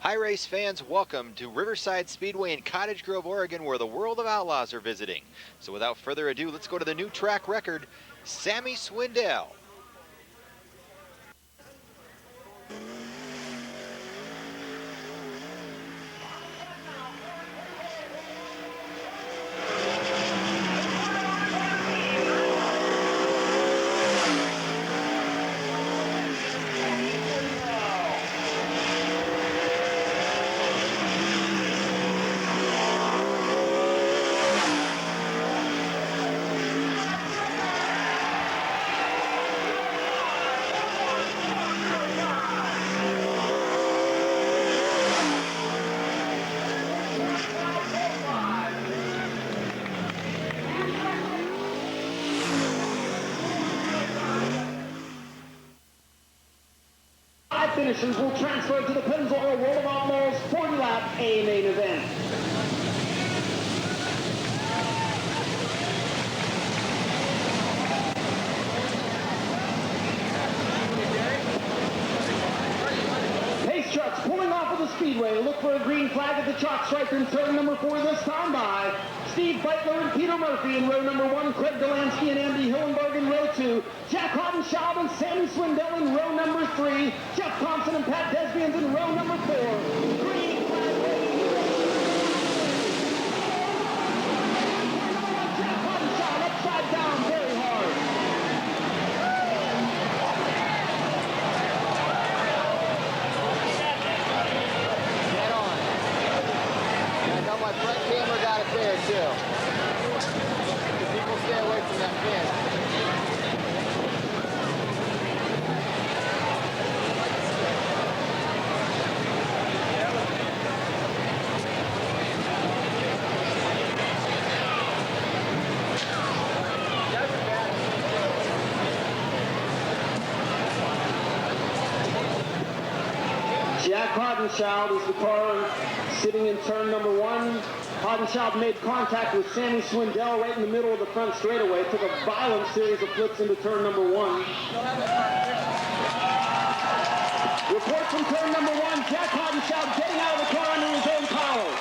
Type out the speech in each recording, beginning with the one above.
Hi race fans, welcome to Riverside Speedway in Cottage Grove, Oregon, where the world of outlaws are visiting. So without further ado, let's go to the new track record, Sammy Swindell. Finishers will transfer to the Pennzoil World of Outlaws 40-lap A main event. Pace trucks pulling off of the Speedway. Look for a green flag at the chalk stripe in turn number 4 this time by Steve Beitler and Peter Murphy in row number 1, Craig Delansky and Andy Hillenberg in row 2, Jack Hottenschild and Sammy Swindell in row number 3, Jeff Thompson and Pat Desbians in row number 4. Green flag waving. Jack Hottenschild upside down very hard. Get on. I know my front camera got it there too. People stay away from that fence. Jack Hottenschild is the car sitting in turn number 1. Hottenschild made contact with Sammy Swindell right in the middle of the front straightaway. Took a violent series of flips into turn number 1. Report from turn number 1, Jack Hottenschild getting out of the car under his own power.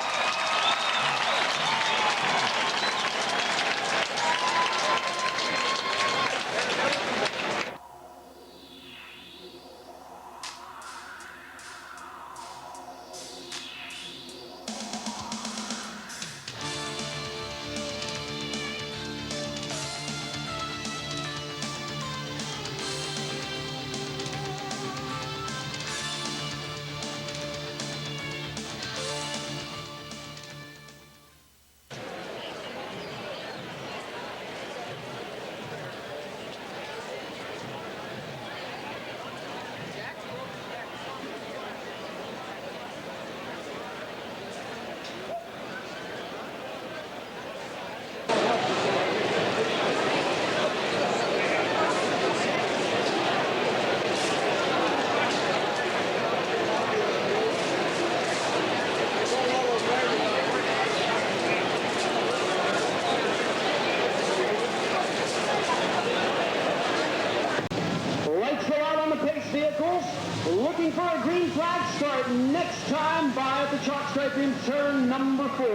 Looking for a green flag start next time by at the chalk stripe in turn number 4.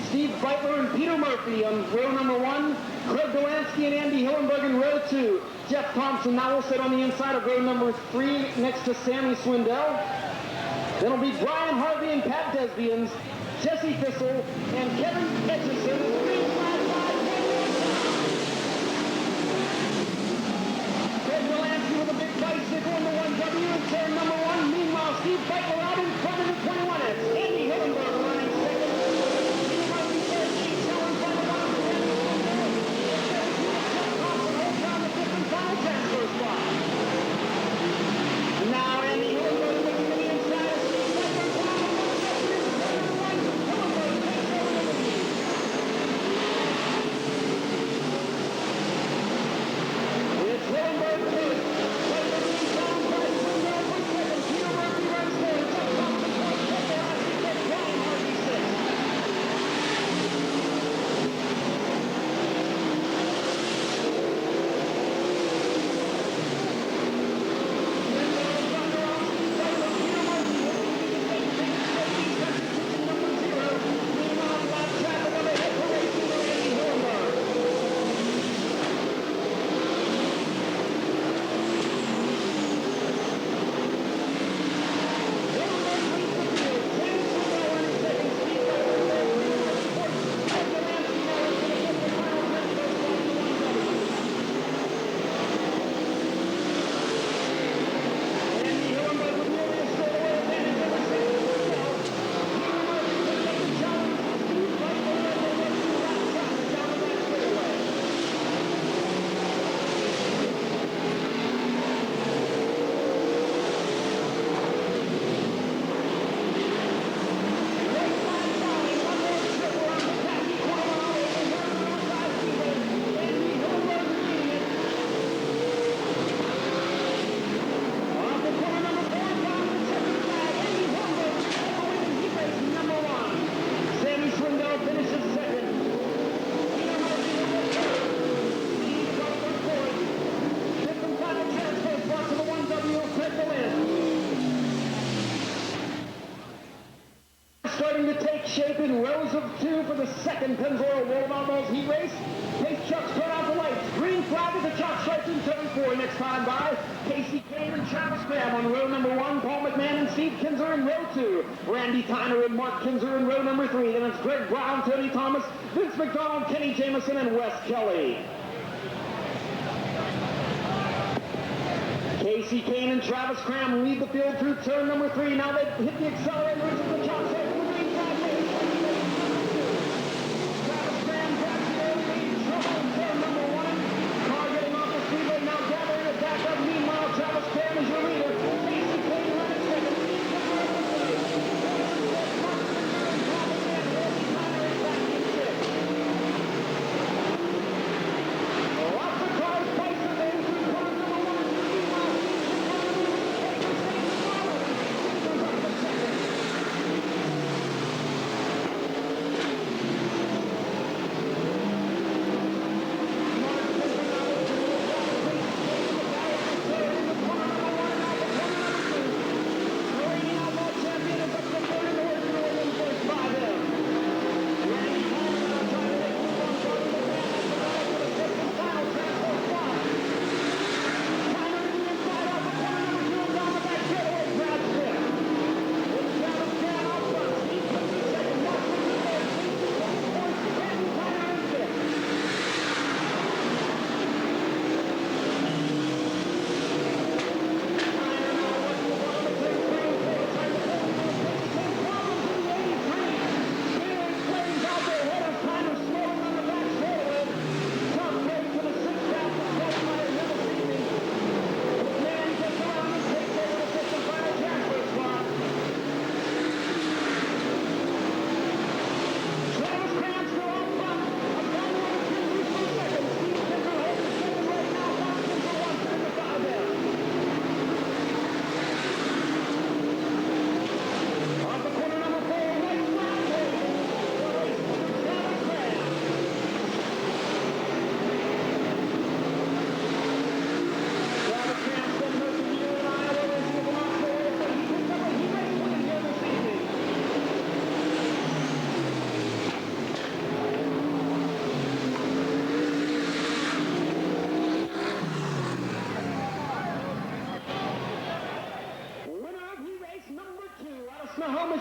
Steve Beitler and Peter Murphy on row number 1. Craig Delansky and Andy Hillenberg in row 2. Jeff Thompson now will sit on the inside of row number 3 next to Sammy Swindell. Then it'll be Brian Harvey and Pat Desbians, Jesse Thistle, and Kevin Etchison. Green flag Craig Delansky with a big bicycle in the 1W in turn number 1. Meanwhile, Steve Beitler out in front of the 21. It's Andy Hillenberg running second. Peter Murphy third. He's still in front of the 1. Jeff Thompson holds down the 5th and final transfer spot. Now Andy Hillenberg looking to the inside of Steve Beitler. Hillenberg takes over the lead. It's Hillenberg first. Beitler leads down by Swindell for second. Peter Murphy runs third. cars of two for the second Pennzoil World of Outlaws heat race. Pace trucks turn out the lights. Green flag at the chalk stripe in turn 4. Next time by Casey Kane and Travis Graham on row number 1. Paul McMahon and Steve Kinzer in row 2. Randy Tyner and Mark Kinzer in row number 3. Then it's Greg Brown, Tony Thomas, Vince McDonald, Kenny Jameson, and Wes Kelly. Casey Kane and Travis Graham lead the field through turn number 3. Now they've hit the accelerator into the chalk stripe. Travis Graham grabs the early lead. Trouble in turn number 1. Car getting off the speedway now gathering it back up. Meanwhile, Travis Graham is your leader. Casey Kane running second. Lots of cars placing in through turn number 1.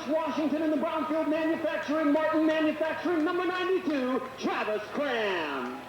Washington in the Brownfield Manufacturing, Martin Manufacturing, number 92, Travis Graham.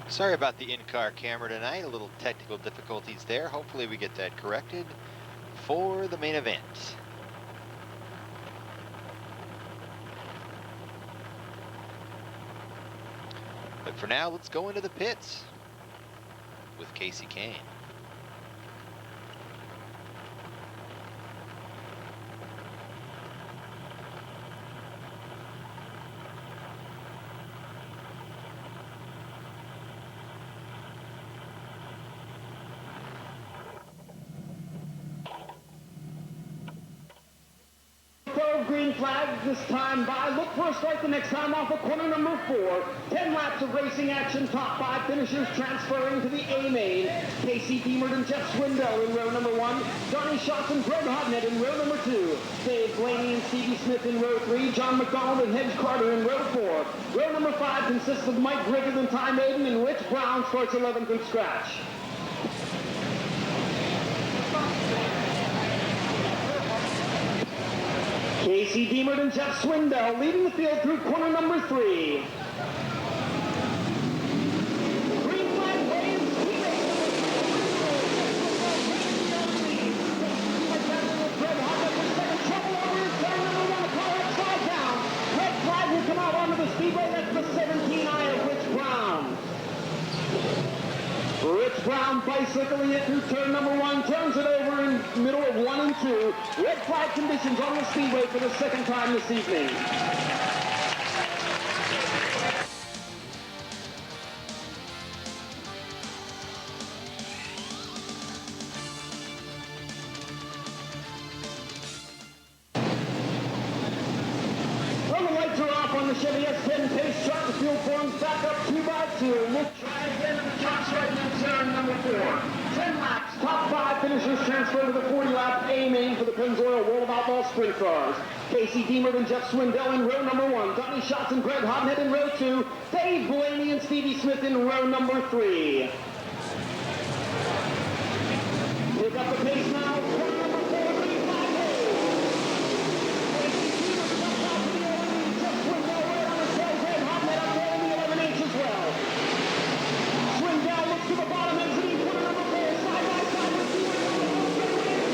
Sorry about the in-car camera tonight, a little technical difficulties there. Hopefully we get that corrected for the main event. But for now, let's go into the pits with Casey Kane. Green green flag this time by. Look for a start the next time off of corner number 4. 10 laps of racing action. Top 5 finishers transferring to the A main. Casey Deemert and Jeff Swindell in row number 1. Johnny Schatz and Greg Hodnett in row number 2. Dave Blaney and Stevie Smith in row 3. John McDonald and Hedge Carter in row 4. Row number 5 consists of Mike Griffith and Ty Maiden, and Rich Brown starts 11th from scratch. Casey Deemert and Jeff Swindell leading the field through corner number 3. Green flag waves. Red flag will come out onto the speedway. That's the 17 eye of Rich Brown. Rich Brown bicycling it through turn number 1, turns it over in middle of 1 and 2. Red flag conditions on the speedway for the second time this evening. Well, the lights are off on the Chevy S10 pace truck. The field forms back up 2 by 2. We'll try again at the top straight in turn number 4. 10 laps, top 5 finishers transfer to the 40-lap A main for the Pennzoil World of Outlaws Sprint Cars. Casey Deemert and Jeff Swindell in row number 1. Johnny Schatz and Greg Hodnett in row 2. Dave Blaney and Stevie Smith in row number 3. Pick up the pace now. Corner number 4, green flag hold. Casey Deemert comes out to the 11. Jeff Swindell right on his tail. Greg Hodnett up there in the 11H as well. Swindell looks to the bottom exiting corner number 4. Side by side with Deemert on the whole straightaway.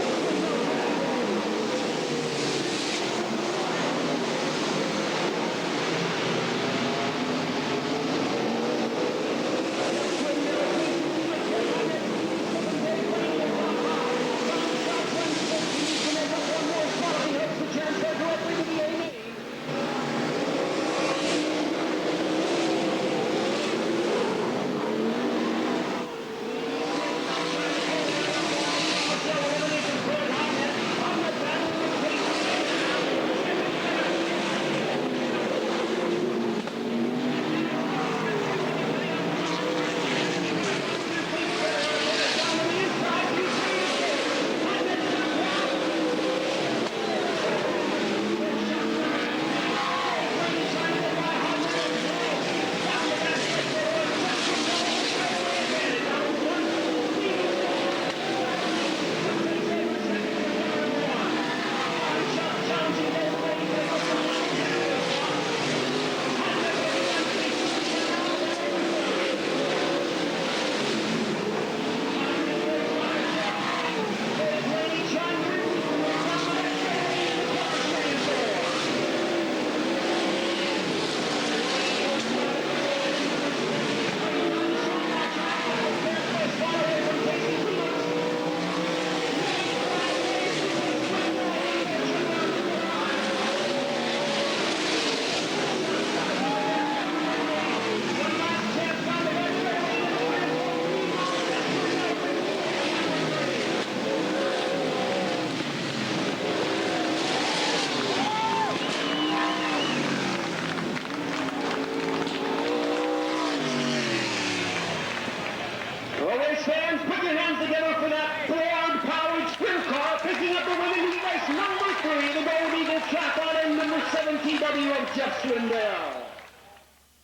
of Jeff Swindell.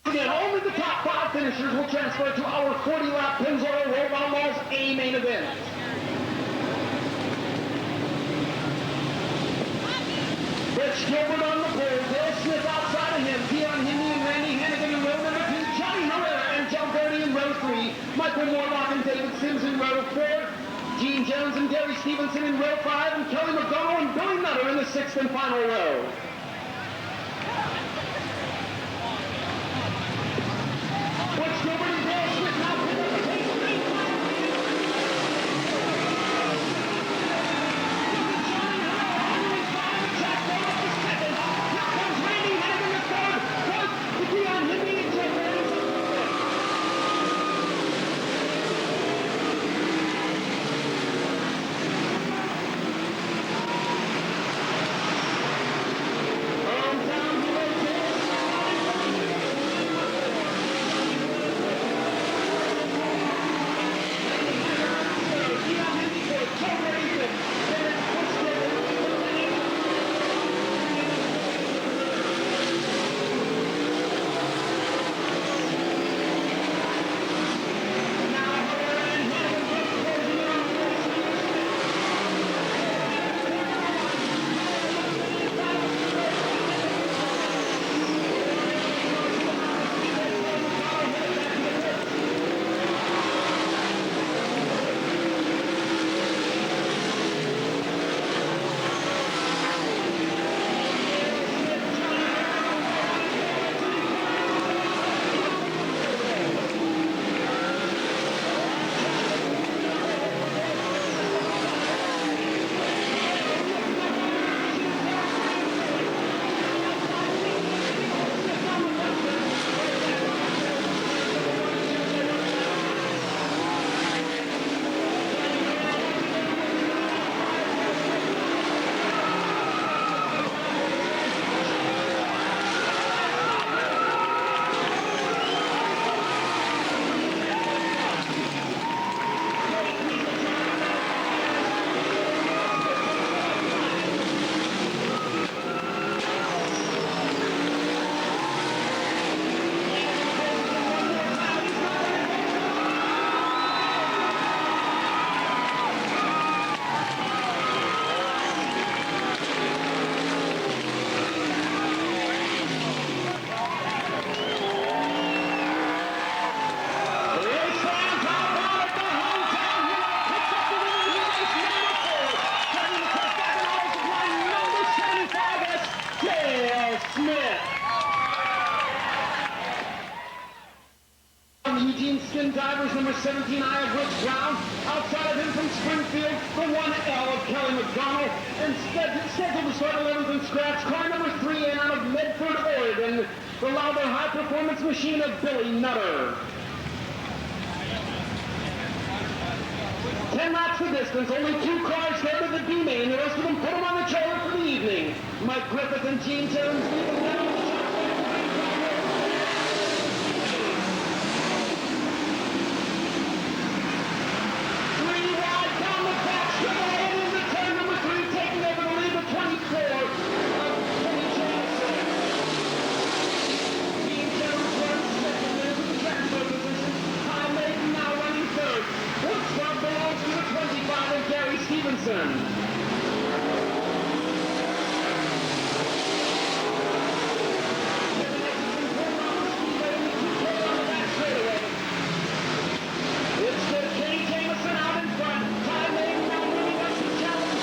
Again, only the top 5 finishers will transfer to our 40-lap Pennzoil World of Outlaws A main event. Rich Gilbert on the pole, Bill Smith outside of him, Keon Henry and Randy Hannigan in row number 2, Johnny Herrera and Joe Verdi in row 3, Michael Morlock and David Sims in row 4, Gene Jones and Gary Stevenson in row 5, and Kelly McDonald and Billy Nutter in the 6th and final row. Rich Gilbert and Bill Smith now pick up the pace. Smith. Eugene Skin Divers, number 17, Aya Brooks Brown. Outside of him from Springfield, the 1L of Kelly McDonald. And scheduled to start 11th and scratch, car number 3N out of Medford, Oregon, the Lauber High Performance Machine of Billy Nutter. 10 laps the distance, only 2 cars go to the B main. The rest of them put them on the trailer for the evening. Mike Griffith and Gene Jones lead the way. Stevenson. It's Kenny Jameson out in front. Time Maiden now moving up to challenge.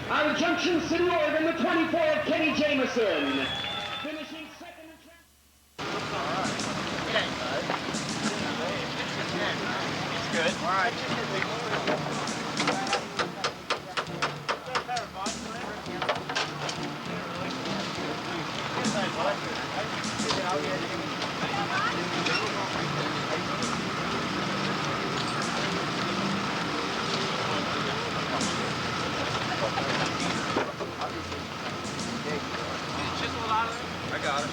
Out of Junction City, Oregon, the 24 of Kenny Jameson. Finishing second and It's good. All right. I got it.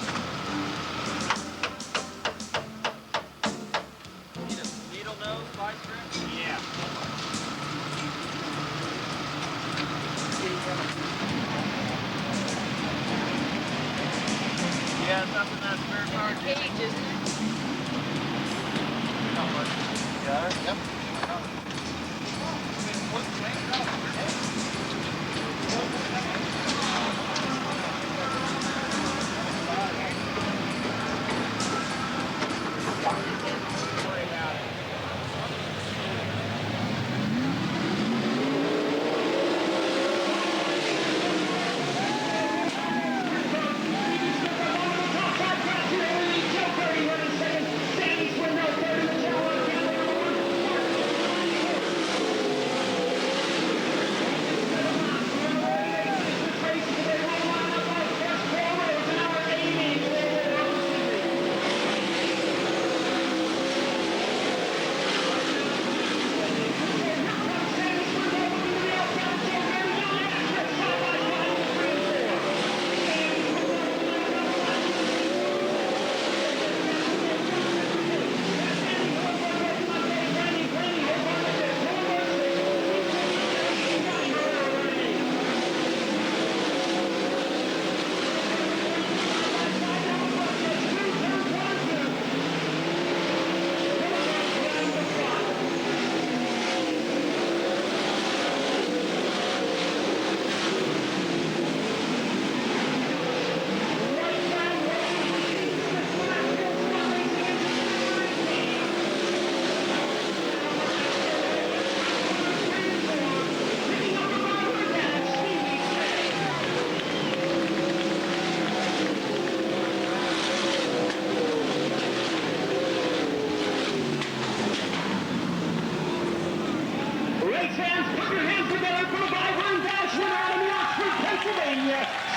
Need a needle nose vice grip? Yeah. Yeah, something that's spare part. Cage, isn't it? Got it? Yep.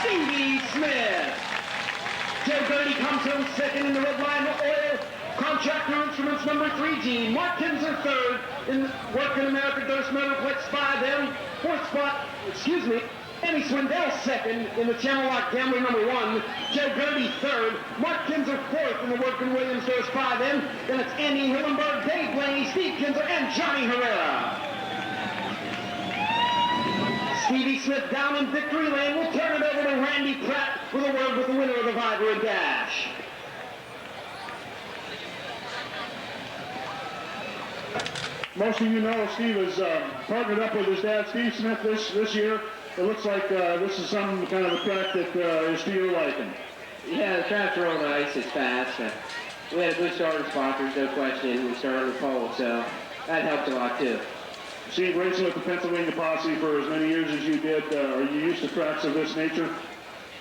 Stevie Smith. Joe Gertie comes home second in the red line oil. Contractor Instruments number 3G. Mark Kinzer third in Working America Durst Motorplex 5M. Fourth spot, Annie Swindell second in the Channel Lock Gambler number 1. Joe Gertie third. Mark Kinzer fourth in the Working Williams Durst 5M. Then it's Andy Hillenberg, Dave Blaney, Steve Kinzer, and Johnny Herrera. Stevie Smith down in victory lane. We'll turn it over to Randy Pratt with a word with the winner of the Vibrant Dash. Most of you know Steve is partnered up with his dad, Steve Smith, this year. It looks like this is some kind of a track that is to your liking. Yeah, the track's real nice. It's fast. We had a good starting spot, there's no question. We started on the pole, so that helped a lot too. Steve, racing with the Pennsylvania Posse for as many years as you did, are you used to tracks of this nature?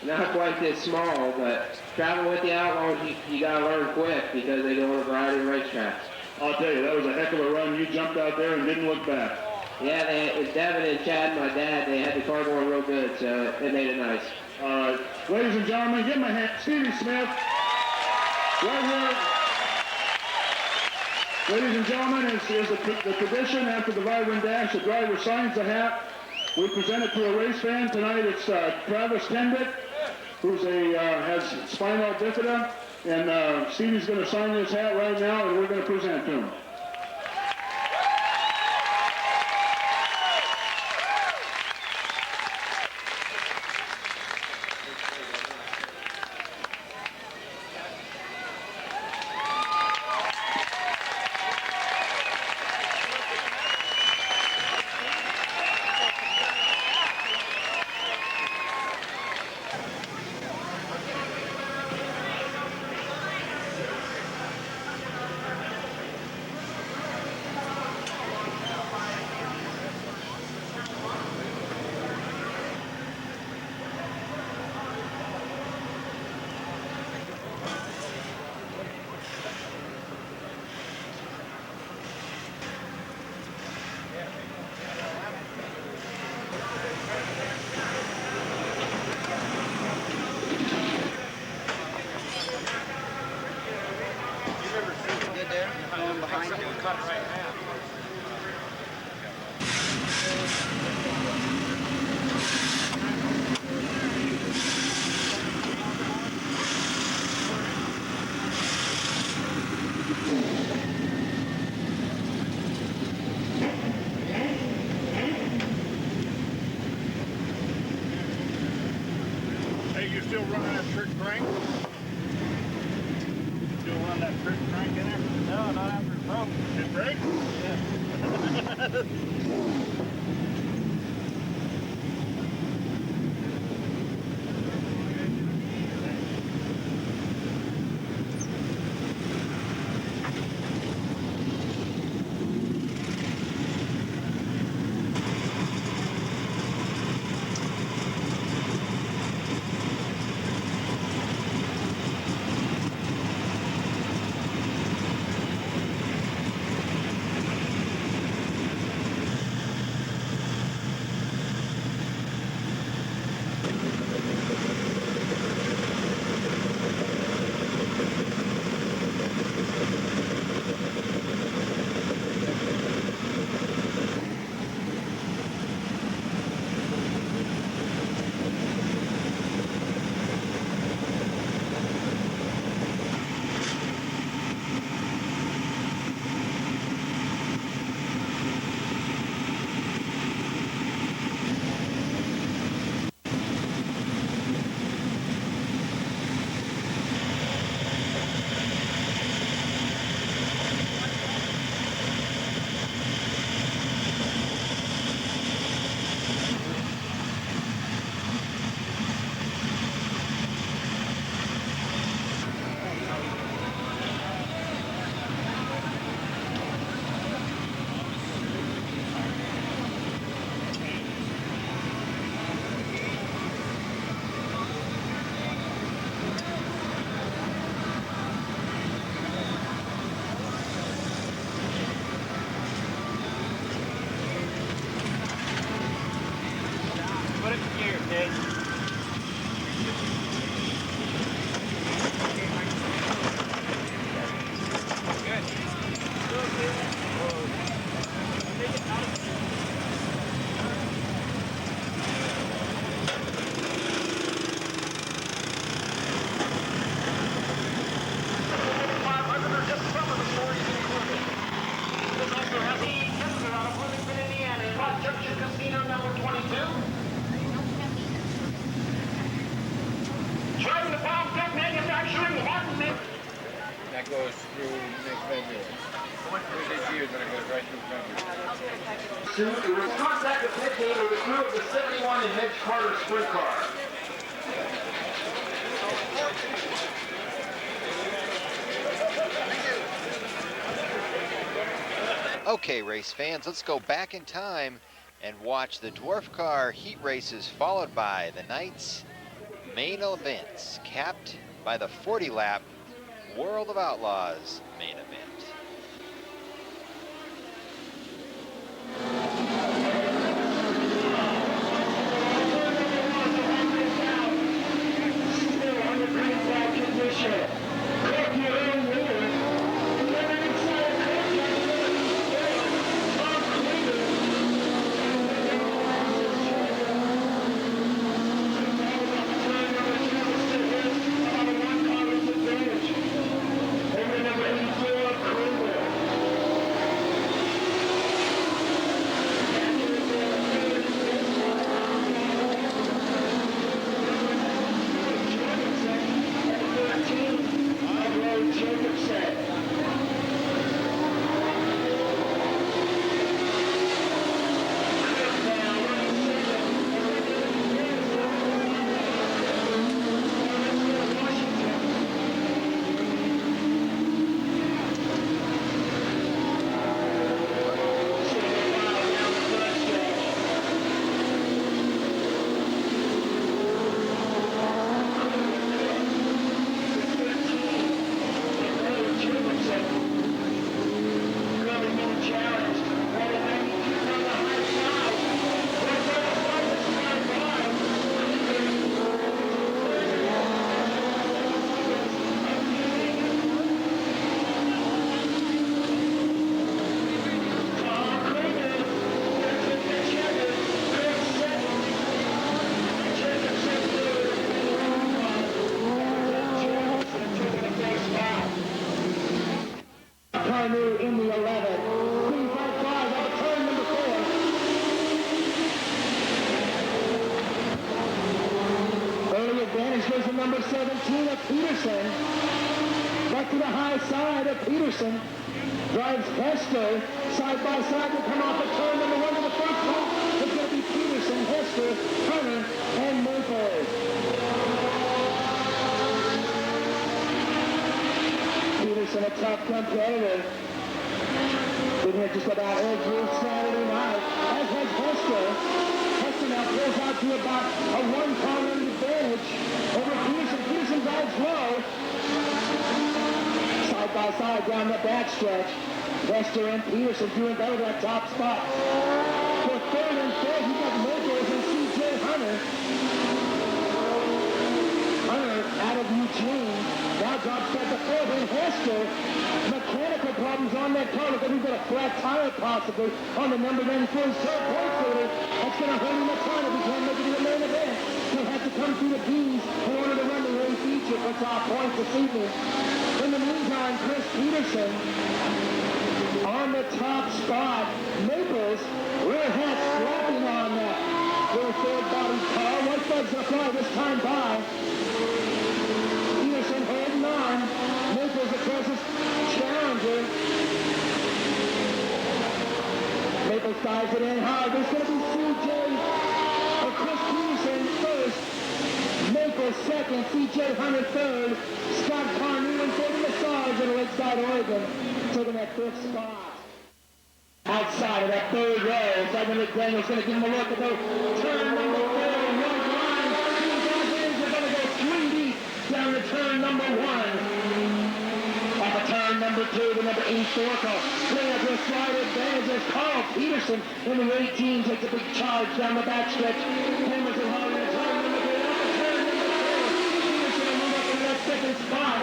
Not quite this small, but traveling with the Outlaws, you gotta learn quick because they go on a variety of racetracks. I'll tell you, that was a heck of a run. You jumped out there and didn't look back. Yeah, it's Devin and Chad, my dad, they had the car going real good, so it made it nice. Ladies and gentlemen, give him a hand. Stevie Smith, right here. Ladies and gentlemen, is the tradition after the Vibrant Dash, the driver signs the hat. We present it to a race fan. Tonight it's Travis Kendrick, who's has spinal bifida, and Stevie's going to sign this hat right now, and we're going to present to him. Still running that trick crank? Still run that trick crank in there? No, not after it broke. It break? Yeah. goes through next February. This year is going to go right through February. It was contact with pit gate with the crew of the 71 and Mitch Carter sprint car. Okay, race fans, let's go back in time and watch the dwarf car heat races followed by the night's main events, capped by the 40-lap World of Outlaws main event. Still under green flag condition. Cook your own winner. In the 11. Green flag 5 out of turn number 4. Early advantage goes to number 17 of Peterson. Back to the high side of Peterson. Drives Hester. Side by side to come off of turn number 1 to the first lap. It's going to be Peterson, Hester, Hunter, and Maples. Peterson, a tough competitor. Been here just about every Saturday night, as has Hester. Hester now pulls out to about a one-car advantage over Peterson. Peterson drives low. Side by side down the backstretch. Hester and Peterson doing better that top spot. For third and fourth, you got Maples and C.J. Hunter. Hunter out of Eugene. Now drops back to fourth, and Hester, mechanical problems on that car. Look, he's got a flat tire possibly on the number 94 third point leader. That's going to hurt him a ton if he can't make it to the main event. He'll have to come through the B's in order to run the race feature for top points this evening. In the meantime, Chris Peterson on the top spot. Maples, rear hat slapping on that little third body car. White flag's going to fly this time by. Peterson heading on. Maples the closest challenger. Maples dives it in hard. There's going to be C.J. or Chris Peterson first. Maples second. C.J. Hunter third. Scott Carney for the massage in Lakeside, Oregon, taking that fifth spot. Outside of that third row, Simon McDaniel's going to give him a look at the turn number 4, right line. Two guys are going to go 3 deep down to turn number 1. Off of turn number 2, the number 8 Thorco. Playing up to a slight advantage as Carl Peterson in the 18 takes a big charge down the backstretch. Hammers it hard in turn number 3. Off of turn number 4, Peterson will move up to that second spot.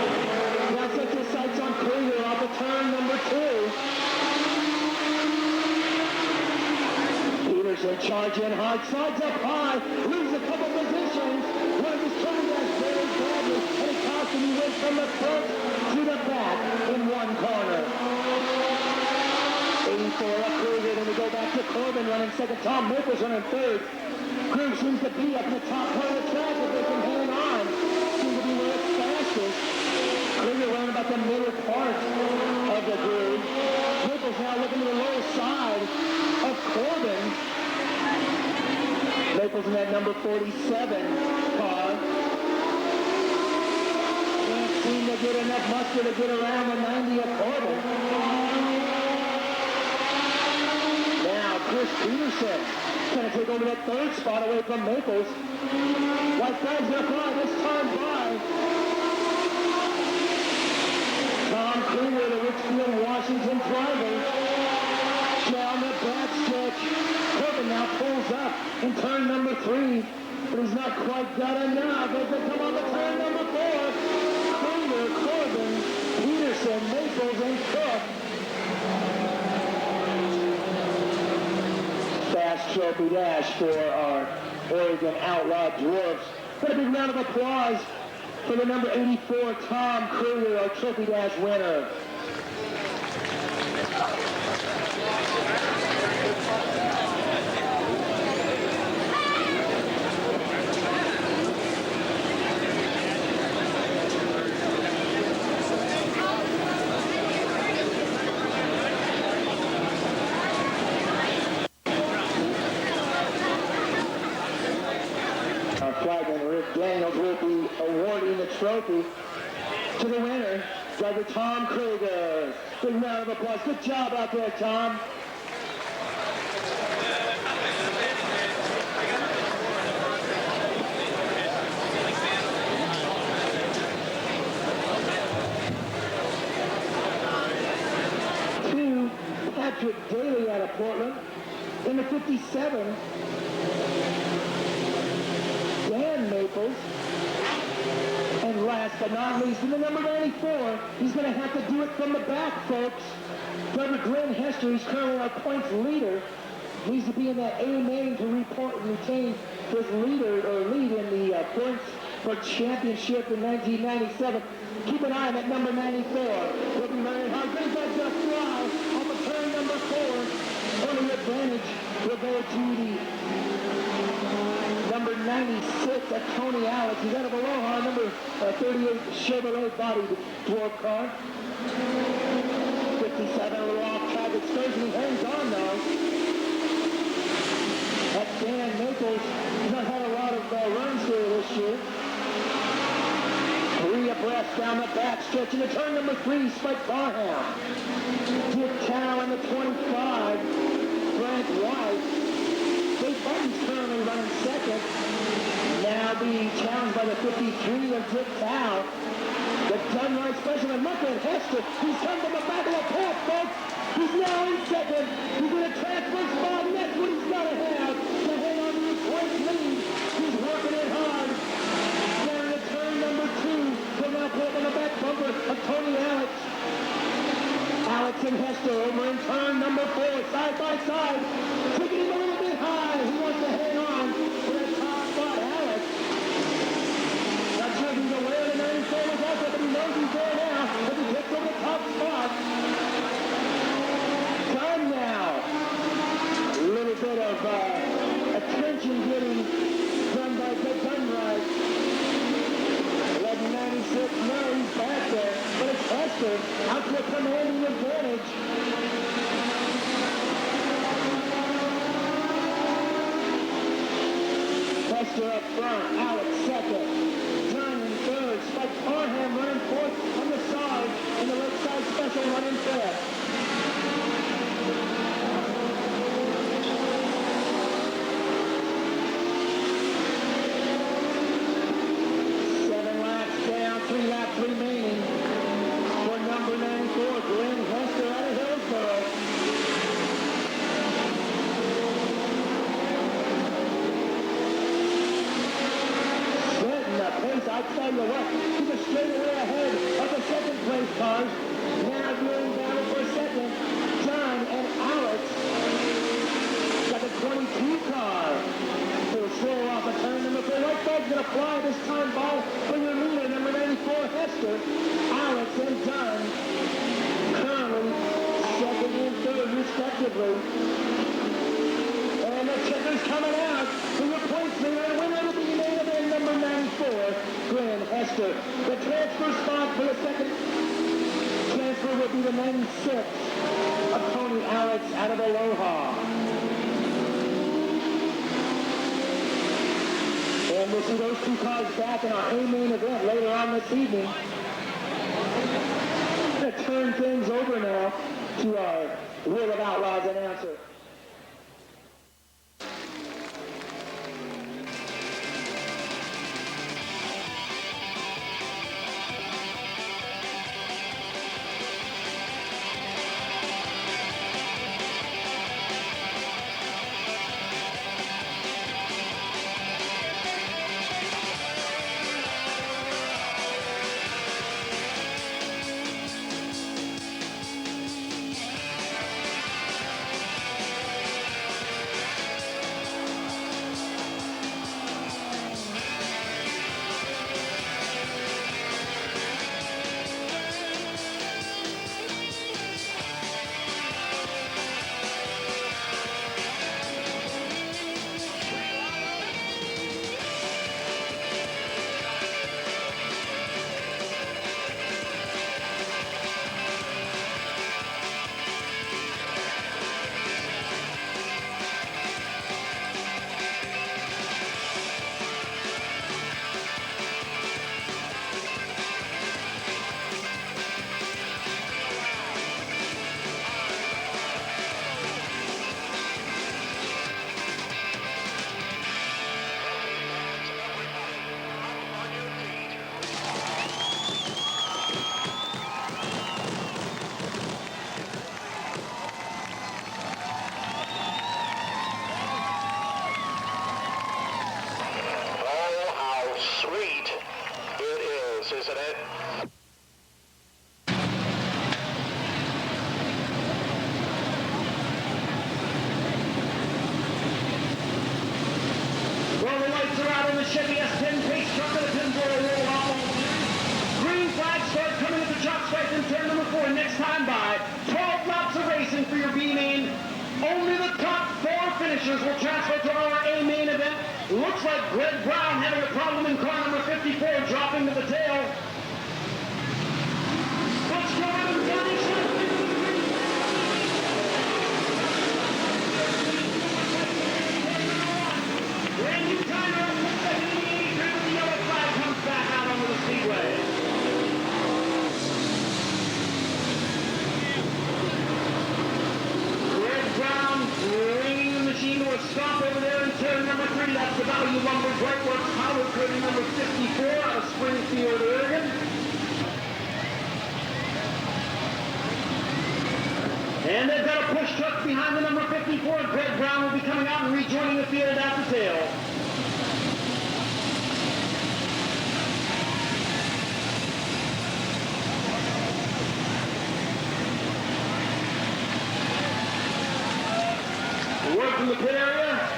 Now sets his sights on Krieger off of turn number 2. Peterson charging hard, slides up high, loses a couple positions. One of his turning back very badly, and it cost him. He went from the front to the back in one corner. 84 up Krieger, then we go back to Corbin running second. Tom Maples running third. Krug seems to be up in the top part of the track if they can hang on. Seems to be where it's fastest. Krieger running about the middle part of the groove. Maples now looking to the low side of Corbin. Maples in that number 47 car. Can't seem to get enough muster to get around the 90 of Corbin. Now Chris Peterson going to take over that third spot away from Maples. White flag's going to fly this time by Tom Kruger, the Richfield, Washington driver. Down the back stretch. Corbin now pulls up in turn number 3, but he's not quite got enough as they come on to turn number 4. Kruger, Corbin, Peterson, Maples, and Cook. Fast trophy dash for our Oregon Outlaw Dwarfs. Got a big round of applause for the number 84, Tom Kruger, our trophy dash winner. Flagman Rick Daniels will be awarding the trophy to the winner, driver Tom Kruger. Big round of applause. Good job out there, Tom. Two, Patrick Daly out of Portland in the 57. Dan Maples. And last but not least, in the number 94, he's going to have to do it from the back, folks. Driver Glenn Hester, he's currently our points leader, needs to be in that A main to retain his lead in the points for championship in 1997. Keep an eye on that number 94. He'll be running hard. Brings that just fly off of turn number 4. Early advantage will go to the number 96 of Tony Alex. He's out of Aloha, number 38 Chevrolet body dwarf car. 57, a little off track excursion. He hangs on though. That Dan Maples has not had a lot of runs here this year. 3 abreast down the back stretch into turn number 3, Spike Barham. Dick Cow in the 25, Frank White. Dave Barton's currently running second. Now being challenged by the 53 of Dick Cow. The Dunright specialist, look at Hester. He's come from the back of the pack, folks. He's now in second. He's going to transfer spot, and that's what he's got to have to hang on to his point lead. He's working it hard. Down to turn number 2. He'll now pull up on the back bumper of Tony Alex. Alex and Hester over in turn number 4, side by side. Taking him a little bit high. He wants to hang on to that top spot, Alex. Not sure if he's aware the 94 was out there, but he knows he's there now as he gets over the top spot. Done now. A little bit of attention getting done by the Dunright. 1196, no, he's back there, but it's Hester out to a commanding advantage. Hester up front, Alex second, John in third, Spike Parham running fourth on the side, and the Lakeside Special running fifth. Remaining for number 94, Glenn Hester out of Hillsborough. Setting the pace, I tell you what, he's a straight away ahead of the second place cars. Now doing battle for then 6 of Tony Alex out of Aloha. And we'll see those two cars back in our A-main event later on this evening. We're going to turn things over now to our Wheel of Outlaws announcer. isn't it? Well, the lights are out on the Chevy S10 pace truck of the Pinball World Outlaws. Green flag start coming at the chop stripe in turn number 4. Next time by 12 laps of racing for your B main. Only the top 4 finishers will transfer to our A main event. Looks like Greg Brown having a problem in car number 54, dropping to the tail. Let's go on and finish it. Randy Tyler puts the heat with the yellow flag, comes back out onto the Speedway. Greg Brown bringing the machine to a stop over there in turn number 3. That's the Value Lumber Brightworks Power Curtain number 54 out of Springfield, Oregon. And they've got a push truck behind the number 54. Greg Brown will be coming out and rejoining the field at the tail. Word from the pit area.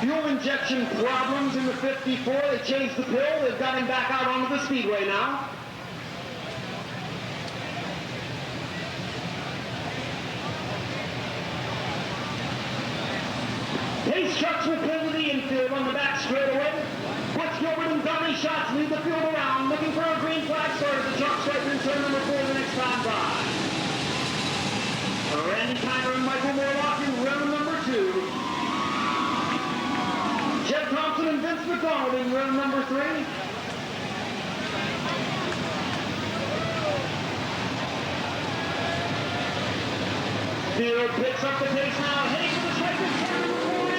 Fuel injection problems in the 54. They changed the pill. They've got him back out onto the Speedway now. Pace trucks will pull to the infield on the back straightaway. Butch Gilbert and Donnie Schatz lead the field around, looking for a green flag start at the chalk stripe in turn number 4 the next time by. Randy Tyner and Michael Morlock in round number 2. Jeff Thompson and Vince McDonald in round number 3. Field picks up the pace now, heading to the stripe in turn number 4.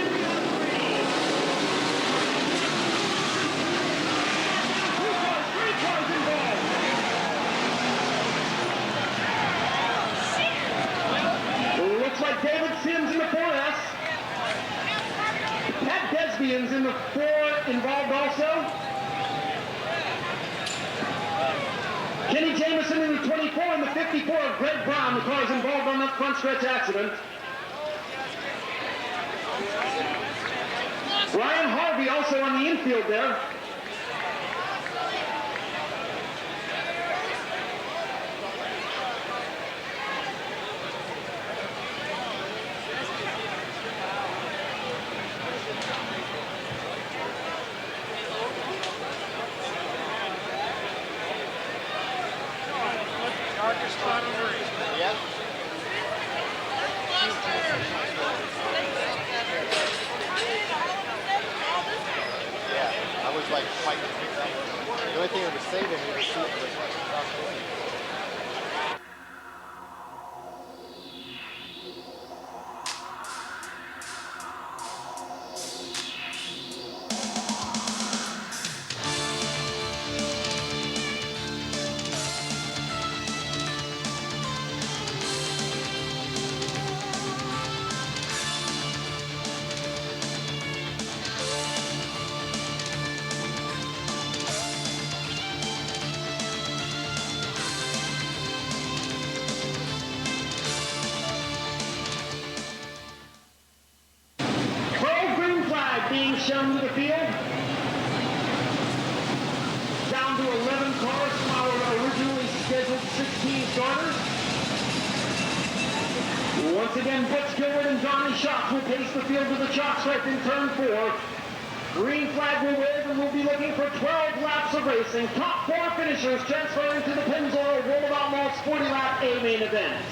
Three cars involved. Looks like David Sims in the 4S. Pat Desbian's in the 4 involved also. Kenny Jameson in the 24 and the 54 of Greg Brown. The cars involved on that front stretch accident. Brian Harvey also on the infield there. Yep. Yeah, I was like fighting to pick that one. The only thing that was saving me was shooting was across the way. Green flag being shown to the field. Down to 11 cars from our originally scheduled 16 starters. Once again, Butch Gilbert and Johnny Schatz will pace the field to the chalk stripe in turn 4. Green flag will wave and we'll be looking for 12 laps of racing. Top 4 finishers transferring to the Pennzoil World of Outlaws 40-lap A main event.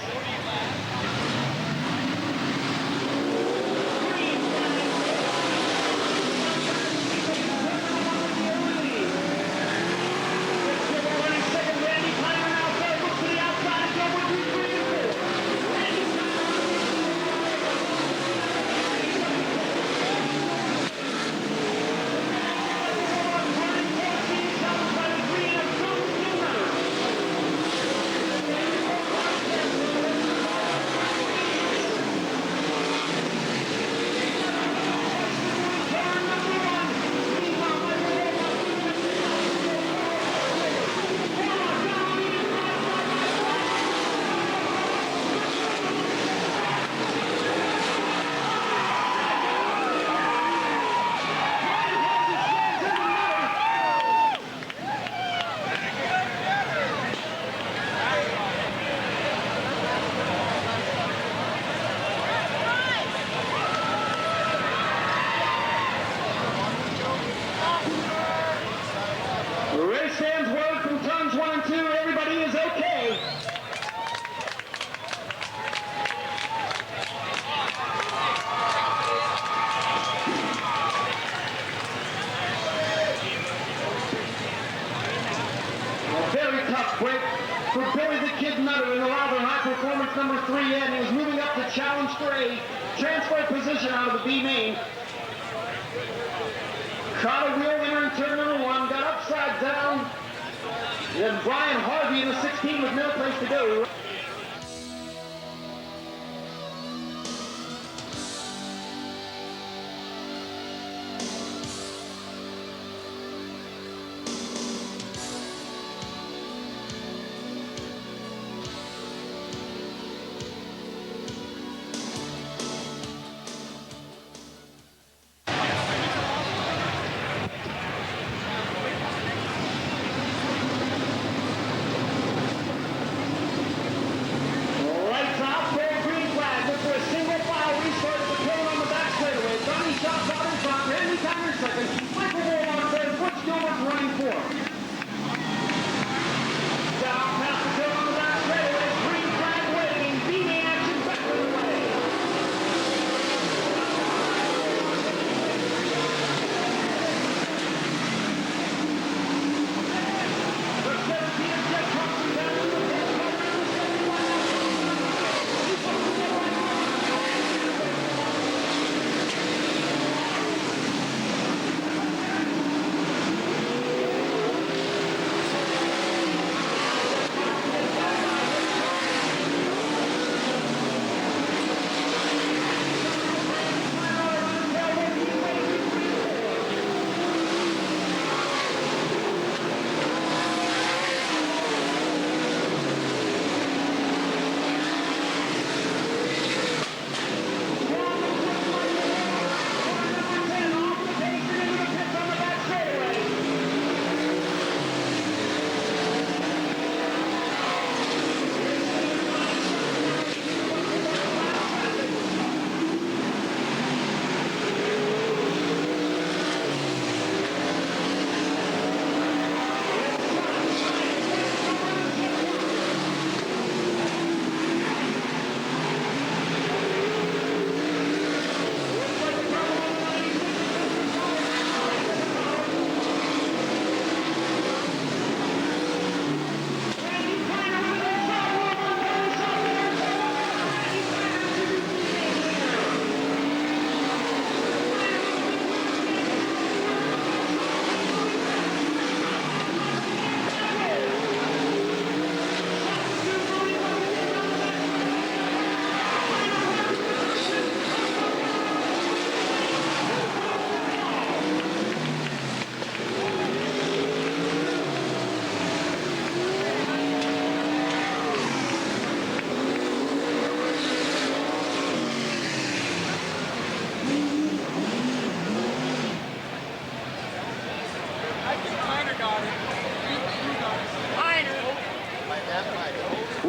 Break for Billy the Kid Nutter in the rather high performance number 3 and he was moving up to challenge for a transfer position out of the B main. Caught a wheel winner in turn number 1, got upside down. Then Brian Harvey in the 16 with no place to go.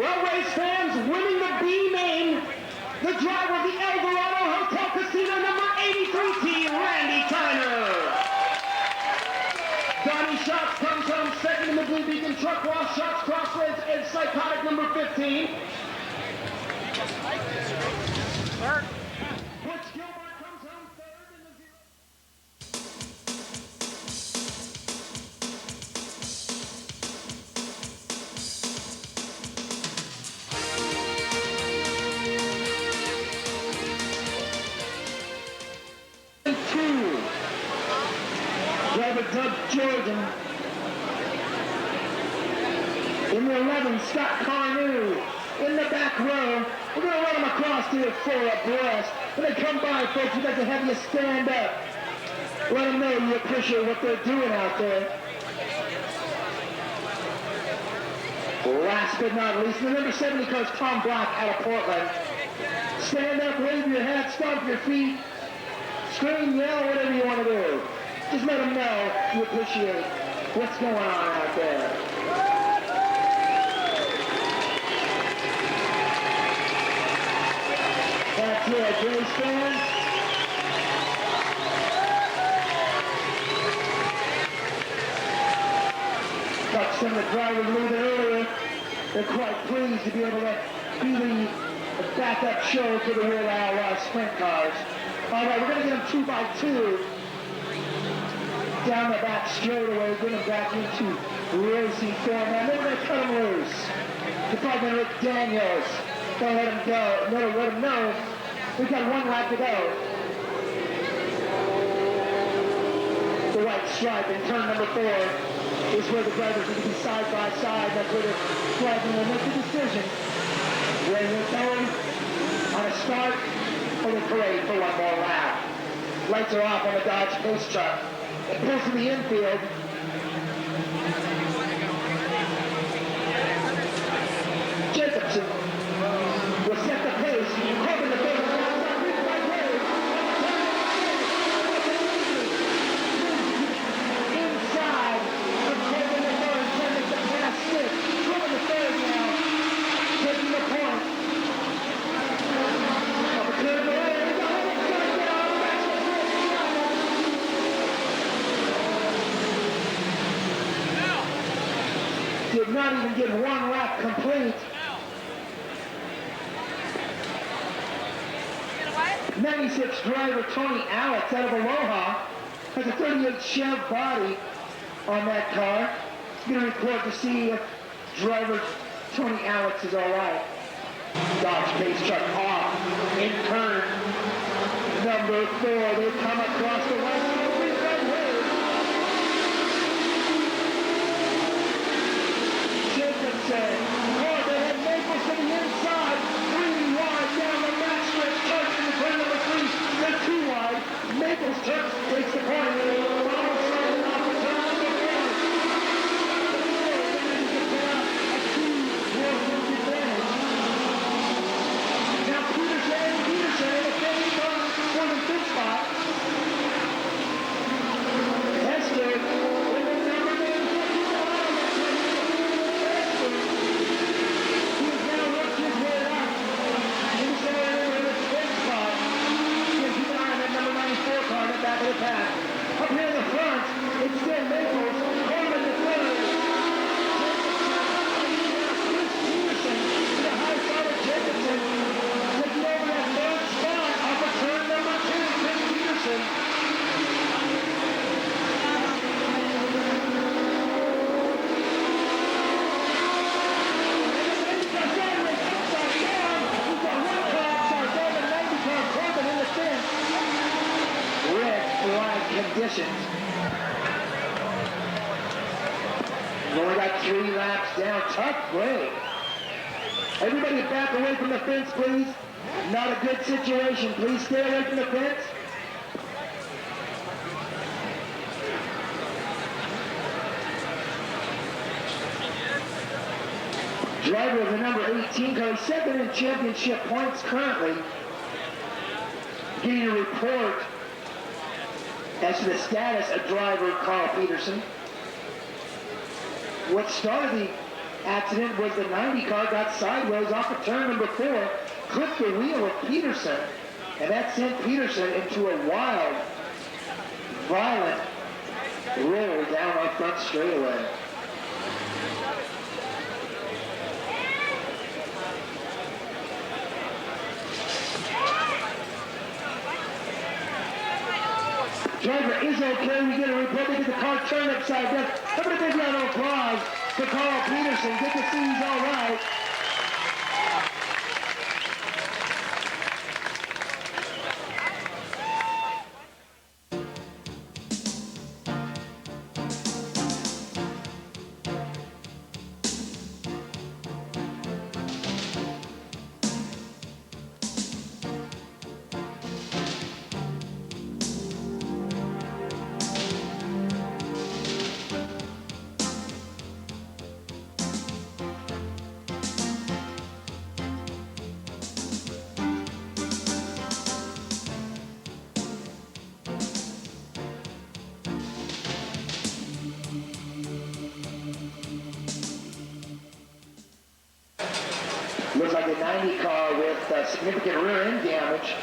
Well, race fans, winning the B main, the driver of the Eldorado Hotel Casino, number 83T, Randy Tyner. Donnie Schatz comes home second in the Blue Beacon Truck Wash. Schatz Crossroads and Psychotic, number 15. Butch Gilbert comes home third in the zero. Driver Doug Jordan. In the 11, Scott Carnew. In the back row, we're going to run them across here four abreast. When they come by, folks, we'd like to have you stand up. Let them know you appreciate what they're doing out there. Last but not least, the number 70 coach Tom Black out of Portland. Stand up, wave your hat, stomp your feet, scream, yell, whatever you want to do. Just let them know you appreciate what's going on out there. That's it, race fans. Touched some of the drivers a little bit earlier. They're quite pleased to be able to be the backup show for the Real Outlaws sprint cars. All right, we're going to get them 2 by 2 down the back straightaway, get them back into racing format. Then we're going to cut them loose. Department Rick Daniels. Don't let them go. No, let them know. We've got 1 lap to go. The white stripe in turn number 4 is where the drivers need to be side by side. That's where they're driving to make the decision. Where they're going on a start or the parade for 1 more lap. Lights are off on the Dodge Pace truck. It pulls to the infield. Jacobson will set the pace. Corbin the pace. Inside of Corbin the third, sending the pass 6. Corbin the third now, taking the point. Up a curve away. Did not even get 1 lap complete. 96 driver Tony Alex out of Aloha has a 38 Chev body on that car. Going to report to see if driver Tony Alex is all right. Dodge Pace truck off in turn number 4. They come across the right. Corbin and Maples to the inside, 3 wide down the back stretch, Turks in the turn number 3, they're 2 wide, Maples Turks takes the point, Ronald starting off the turn number 4. Now Peterson in the 5th turn for the 5th spot. Hester in the number 9. Back of the pack. Up here in the front, it's still Maples. Corbin the third. Peterson to the high side of Jacobson. Taking over that 3rd spot off of turn number 2, Chris Peterson. We've got 1 car upside down, and 90 car Corbin in the fence. Red flag conditions. We only got 3 laps down. Tough break. Everybody back away from the fence, please. Not a good situation. Please stay away from the fence. Driver of the number 18 car, 2nd in championship points currently. Getting a report as to the status of driver Carl Peterson. What started the accident was the 90 car got sideways off of turn number 4, clipped the wheel of Peterson, and that sent Peterson into a wild, violent roll down our front straightaway. Driver is okay. We get a report. They get the car turned upside down. How about a big round of applause for Carl Peterson? Good to see he's all right. Looks like a 90 car with significant rear end damage,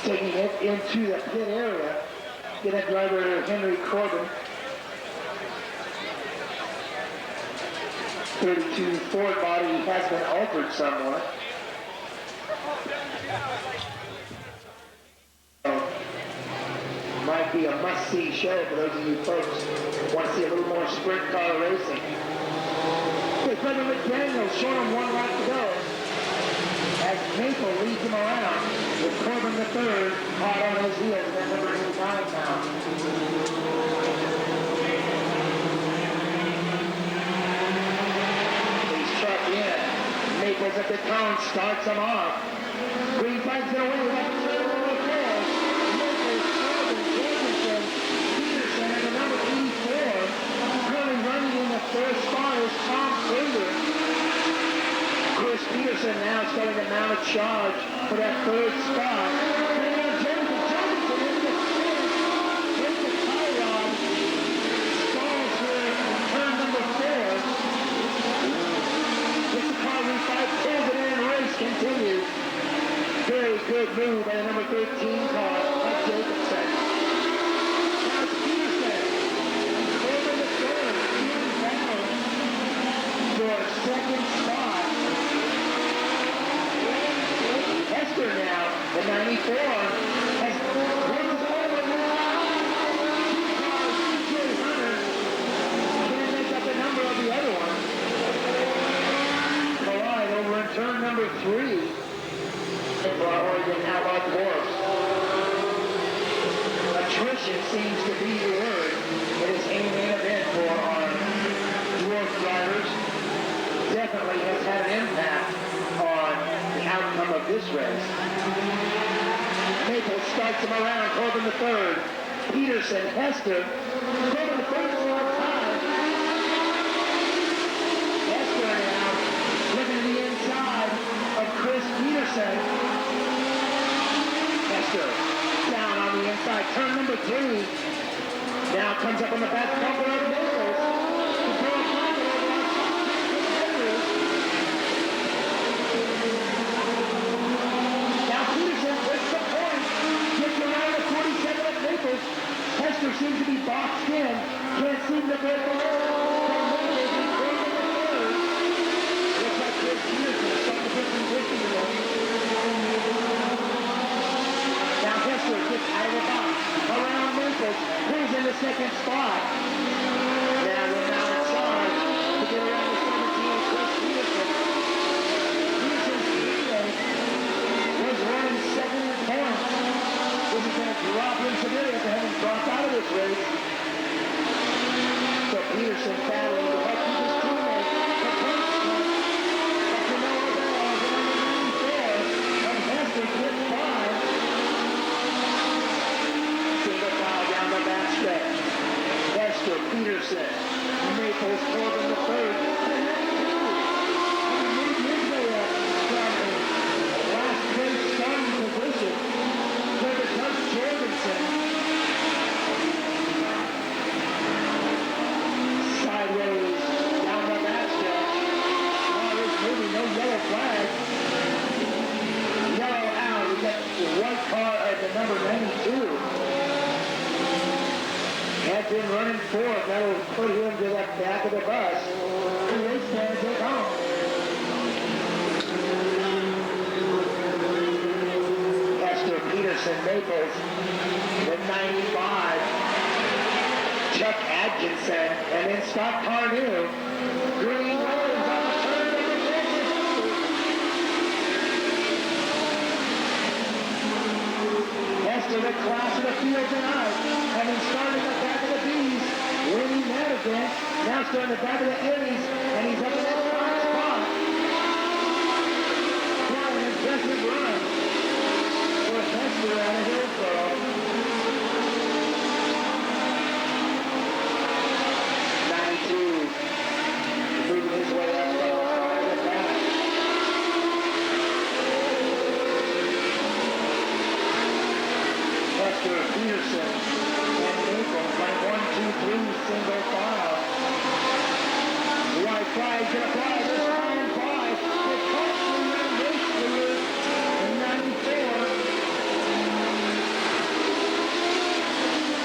taking it into the pit area. Get that driver, Henry Corbin. 32 Ford body has been altered somewhat. Might be a must-see show for those of you folks who want to see a little more sprint car racing. With Brother McDaniel showing him 1 lap to go as Maple leads him around with Corbin the third hot on his heels, and number 89 now. He's trucked in. Maple's at the cone, starts him off. Green flag's gonna win. That's turn number 4. Maple, Corbin, Jorgensen, Peterson, and the number 84. Currently running in the third spot is Tom Krager. Chris Peterson now starting to mount a charge for that third spot. And now Jorgensen into the fifth. Takes the tie rod. Stalls here on turn number 4. Gets the car refied, pulls it in, and race continues. Very good move by the number 13 car, Mike Jacobson. Now it's Peterson. Over the third, in battle for a second spot. Hester now, the 94, has runs over now. 2 cars, DJ Hunter, can't make up the number of the other one. Collide over in turn number 3 for our Oregon Outlaw Dwarfs. Attrition seems to be the word. It is a main event for our dwarf drivers. Definitely has had an impact on the outcome of this race. Maple starts him around, Corbin the third. Peterson, Hester. Corbin the third is on time. Hester now looking to the inside of Chris Peterson. Hester down on the inside, turn number 3. Now comes up on the back bumper of Maples. Now Peterson takes the point, gets around the 47 at Maples. Hester seems to be boxed in, can't seem to break the road. Looks like Chris Peterson is starting to put some distance in him. Now Hester gets out of the box, around Maples, pulls in the second spot. Now we're now in charge to get around the 17 Chris Peterson. Peterson's Speedway was running second in points. This is going to drop him severely after having dropped out of this race. So Peterson 94. That'll put him to the back of the bus. The race fans take home. Esther Peterson Maples, the 95. Chuck Atkinson, and then Scott Cardew. Green Rose on the turn number 4. Esther, the class of the field tonight, having started at the back of the B's, winning that event, now starting at the back of the A's, and he's up in that 5th spot. Now an impressive run for Esther out of Hillsborough. 92, moving his way up the side of the back. Esther Peterson and Naples like 1, 2, 3 single file. White flag to the fly this time 5. The Cottage race leader in 94.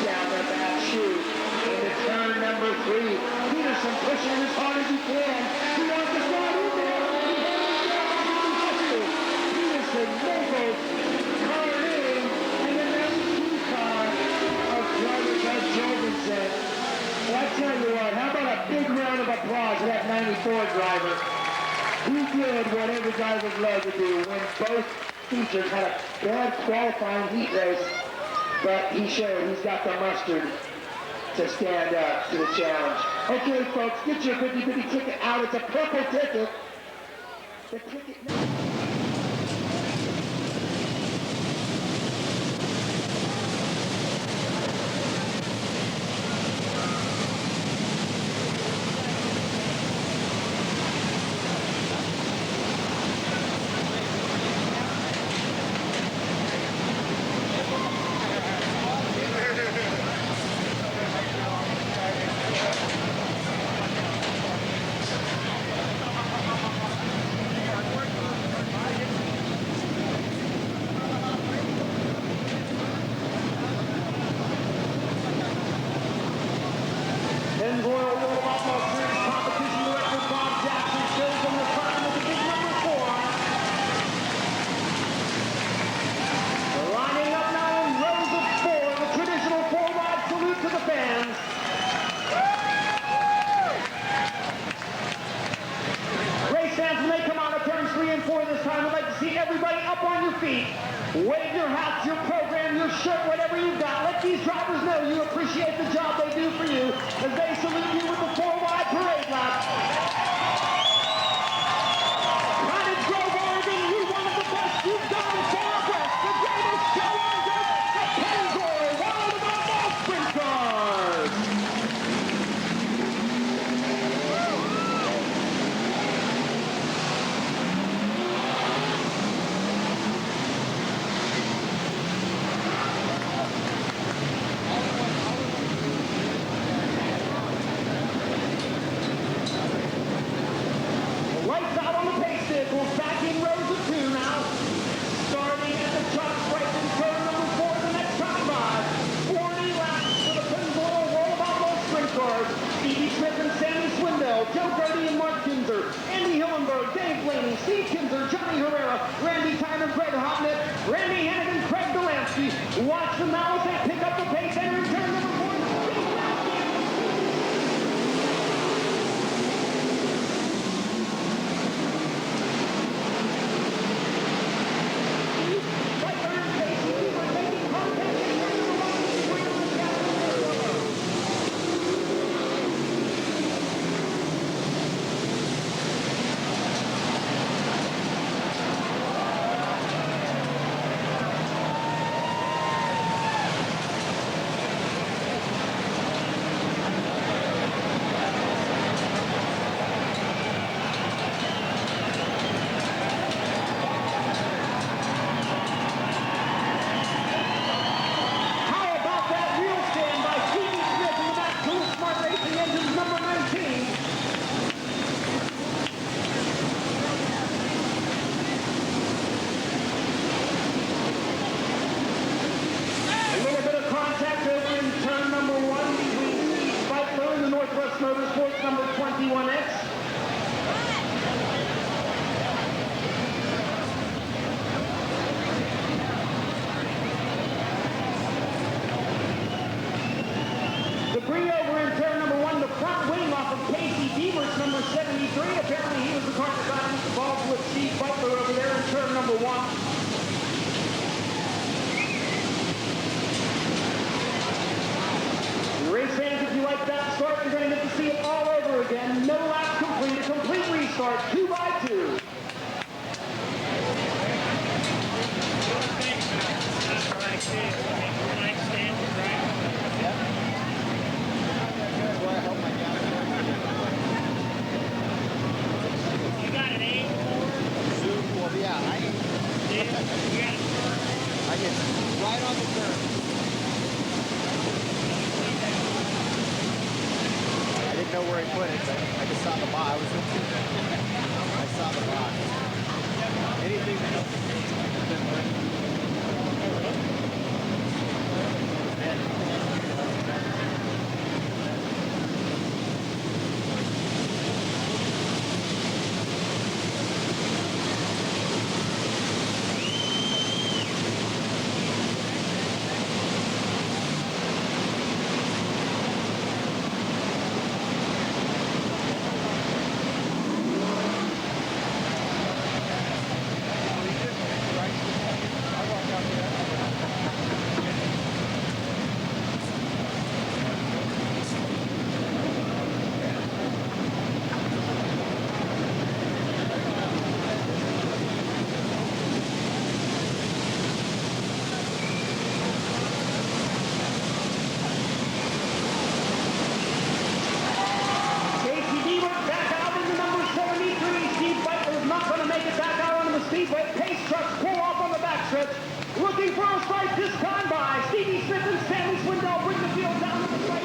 Down the back chute into turn number 3. Peterson pushing as hard as he can. He wants to slide in there. Peterson, Naples, Carney, and the 92 car of driver Doug Jorgensen. Well, I tell you what, how about a big round of applause for that 94 driver? He did what every driver would love to do, when both features had a bad qualifying heat race, but he showed he's got the mustard to stand up to the challenge. Okay, folks, get your 50-50 ticket out. It's a purple ticket. The ticket... Wave your hats, your program, your shirt, whatever you've got. Let these drivers know you appreciate the job they do for you as they salute you with the 4-wide parade lap. Cottage Grove, Oregon, you one of the best you've done far west. The greatest show on dirt, the Pennzoil World of Outlaws Sprint Cars. Steve Kinzer, Johnny Herrera, Randy Tyner, Greg Hopnett, Randy Hannigan, Craig Delansky. Watch them now as they pick up the pace and return number 4. score 2-2. I get right on the turn. I didn't know where he put it, but I just saw the box. I saw the box. Anything Speedway pace trucks pull off on the backstretch. Looking for a strike this time by Stevie Smith and Stanley Swindell bring the field down to the strike.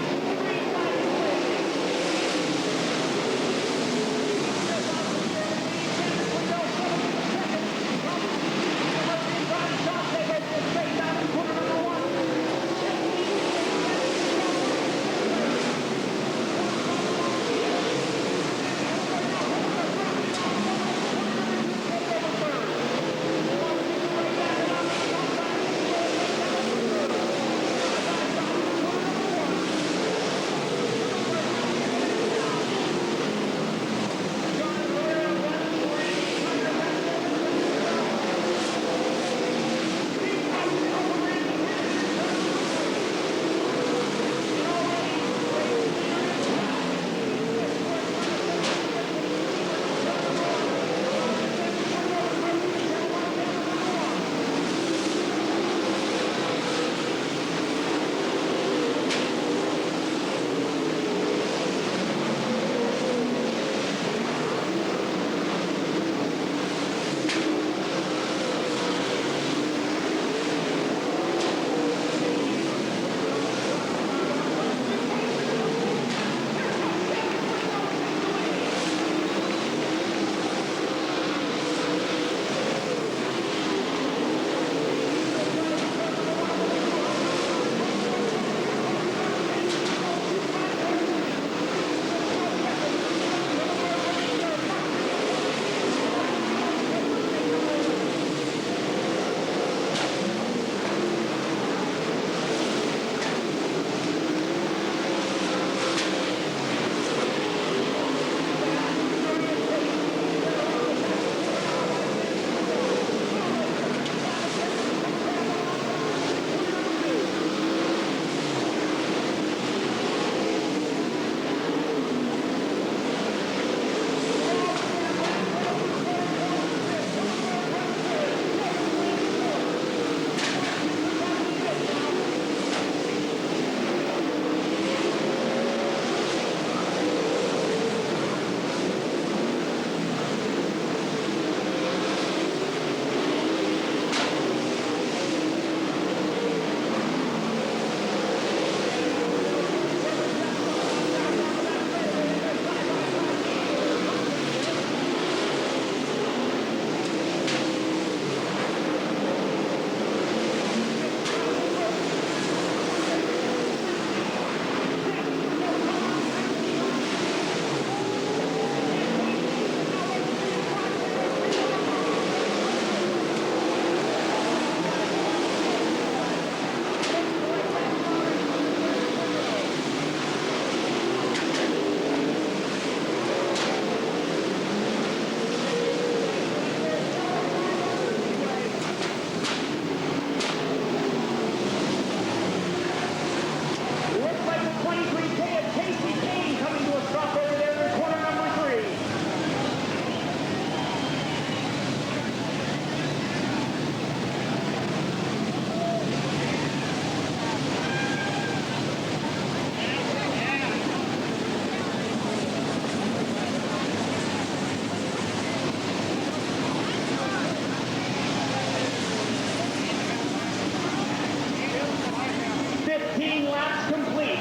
complete.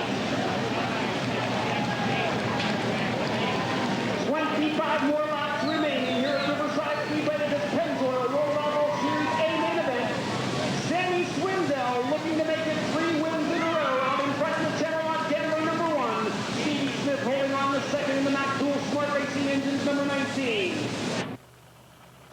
25 more laps remaining here at Riverside Speedway at this Pennzoil World Outlaws Series A main event. Sammy Swindell looking to make it 3 wins in a row out in front of the Channelot Gambler number 1. Stevie Smith holding on the second in the Mac Tool Smart Racing Engines number 19.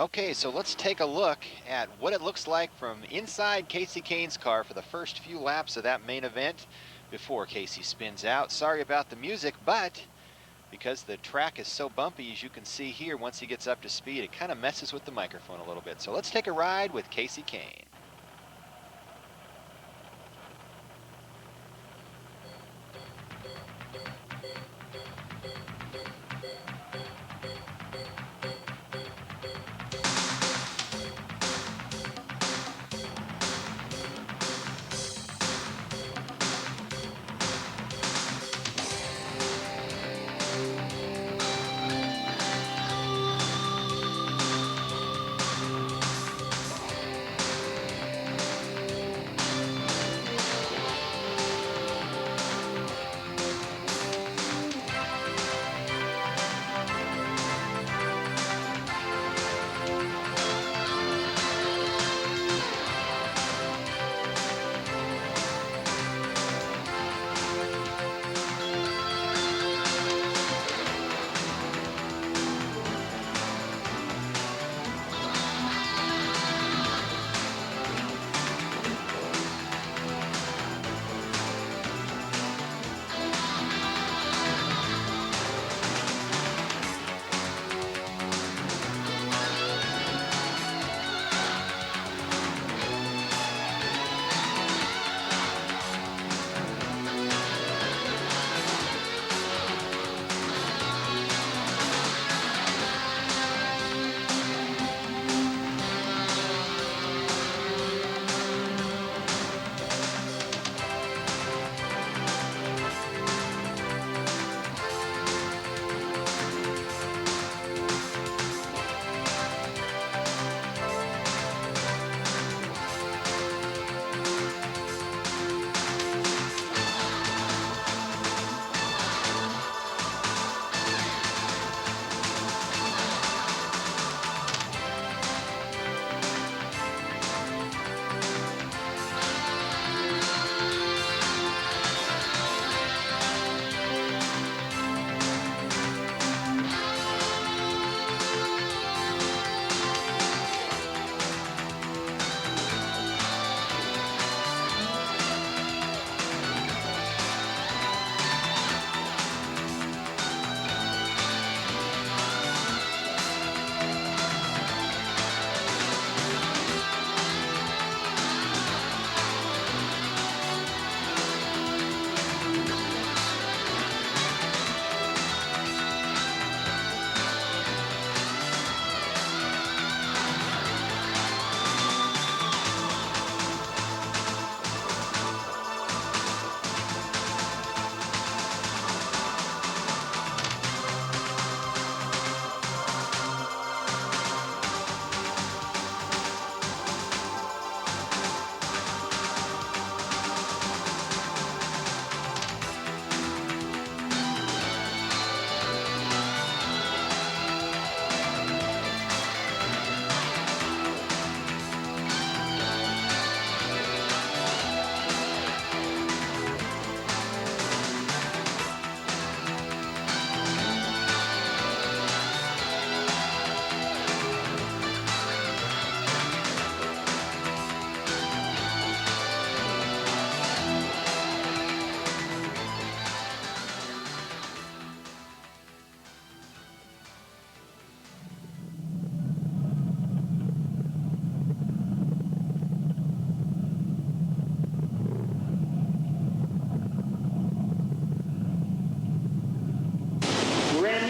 Okay, so let's take a look at what it looks like from inside Casey Kane's car for the first few laps of that main event before Casey spins out. Sorry about the music, but because the track is so bumpy, as you can see here, once he gets up to speed, it kind of messes with the microphone a little bit. So let's take a ride with Casey Kane.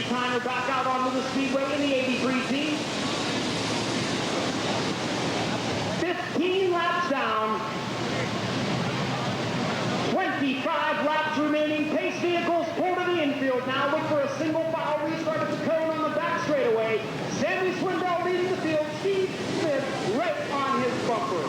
Connor back out onto the Speedway in the 83 team. 15 laps down. 25 laps remaining. Pace vehicles pull to the infield now. Look for a single file restart at the cone on the back straightaway. Sammy Swindell leading the field. Steve Smith right on his bumper.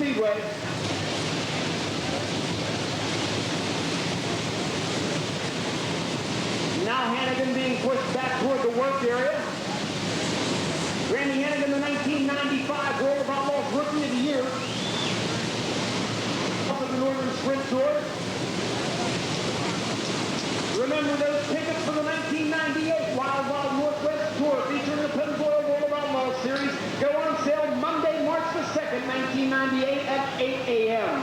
Speedway. Now Hannigan being pushed back toward the work area. Randy Hannigan, the 1995 World of Outlaws Rookie of the Year. Of the Northern Sprint Tour. Remember those tickets for the 1998 Wild Wild Northwest Tour featuring the Pennzoil World of Outlaws Series go on sale Monday, March the 2nd, 1998 at 8 a.m.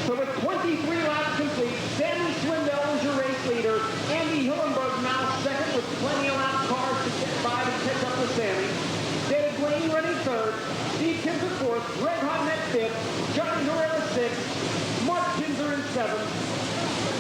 So with 23 laps complete, Sammy Swindell is your race leader. Andy Hillenberg now second with plenty of lap cars to get by to catch up with Sammy. Dave Blaine running third. Steve Kinzer fourth. Greg Hodnett fifth. Johnny Guerrero sixth. Mark Kinzer in seventh.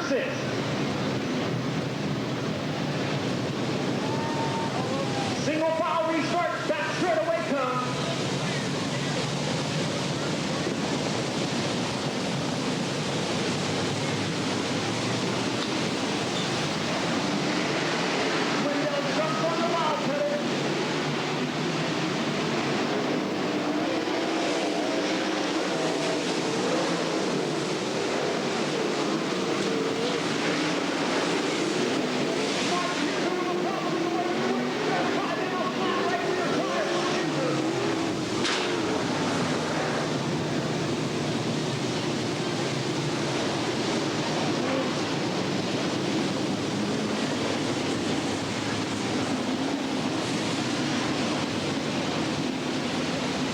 6. Single file restart, back straightaway comes. Swindell jumps on the wild pedal.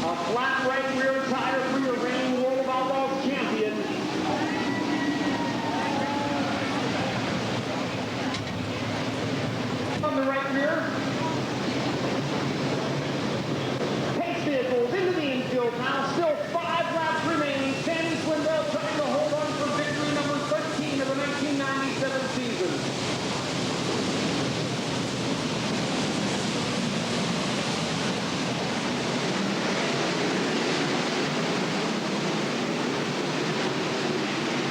A flat right rear tire for your reigning World of Outlaws champion. On the right rear. Pace vehicles into the infield now. Still 5 laps remaining. Sandy Swindell trying to hold on for victory number 13 of the 1997 season.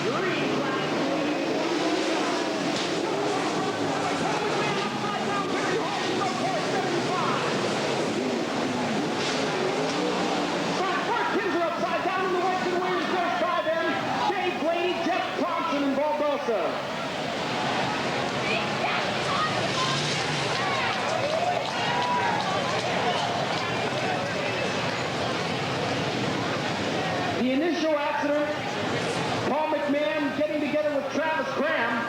Green flag. Mark Kinzer upside down in the West and Williams goes by them. Dave Blaney, Jeff Thompson, and Balbosa. The initial accident, Paul McMahon getting together with Travis Graham.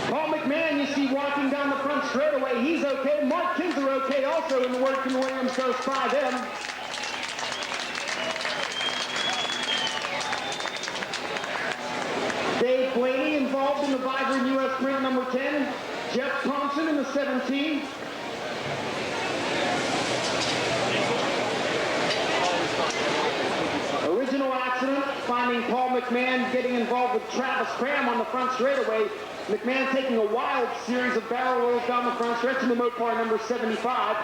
Paul McMahon, you see walking down the front straightaway. He's okay. Mark Kinzer okay also in the Working Williams goes by them. Dave Blaney involved in the Vibrant U.S. Sprint number 10. Jeff Thompson in the 17. Original accident, finding Paul McMahon getting involved with Travis Graham on the front straightaway. McMahon taking a wild series of barrel rolls down the front stretch in the Mopar number 75.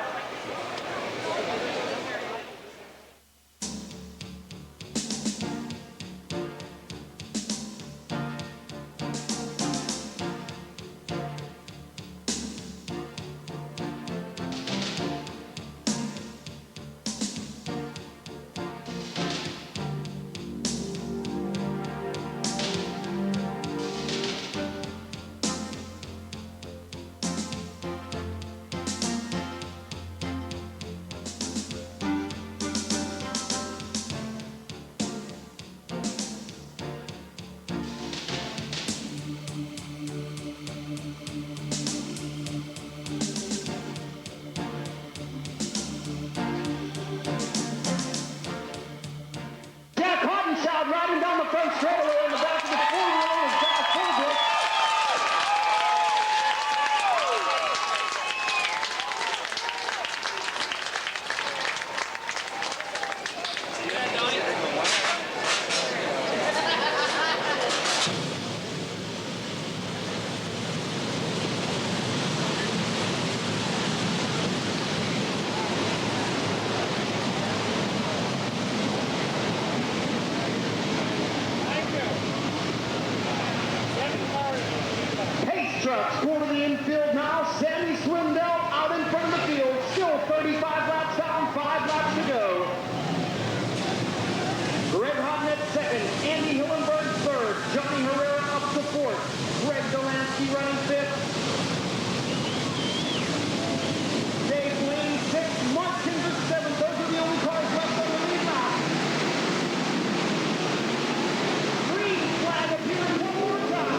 Riding down the front straightaway in the back of the four-wheel is Jack Fulbright. Trucks go to the infield now. Sammy Swindell out in front of the field. Still 35 laps down, 5 laps to go. Greg Hodnett second. Andy Hillenberg third. Johnny Herrera up to fourth. Greg Delansky running fifth. Dave Blaney sixth. Mark Kinzer seventh. Those are the only cars left on the lead lap. Green flag appearing one more time.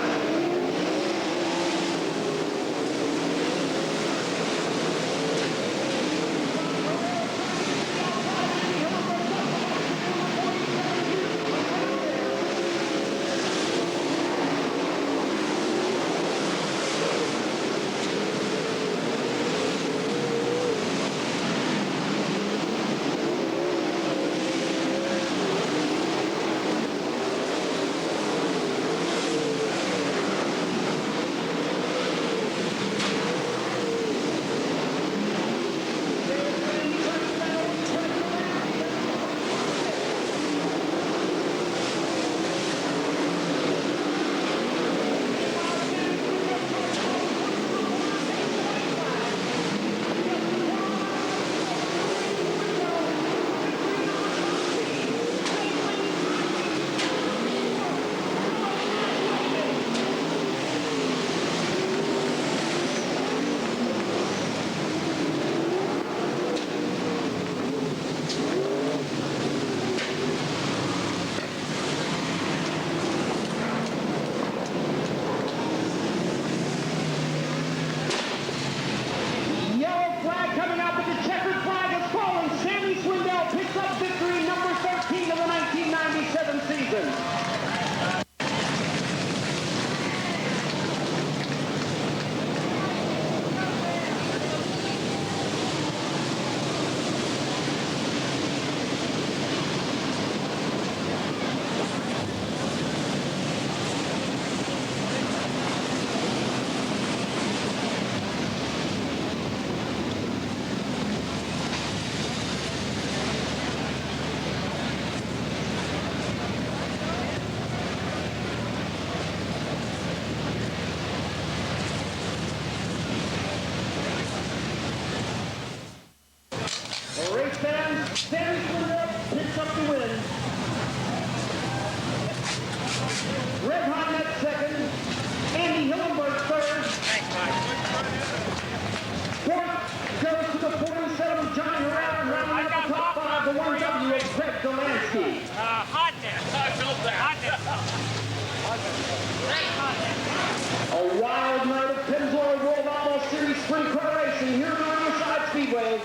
Rally Car Racing here at the Riverside Speedway.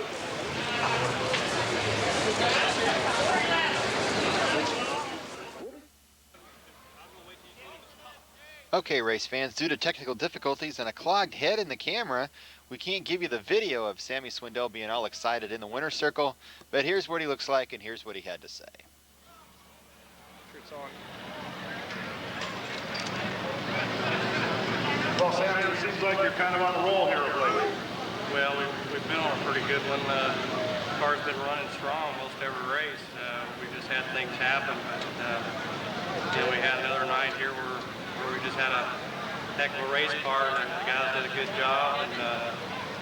Okay, race fans, due to technical difficulties and a clogged head in the camera, we can't give you the video of Sammy Swindell being all excited in the winner's circle, but here's what he looks like and here's what he had to say. Well, Sammy, it seems like you're kind of on a roll here of late. Well, we've been on a pretty good one. Car's been running strong most every race. We just had things happen, but we had another night here where we just had a heck of a race car, and the guys did a good job, and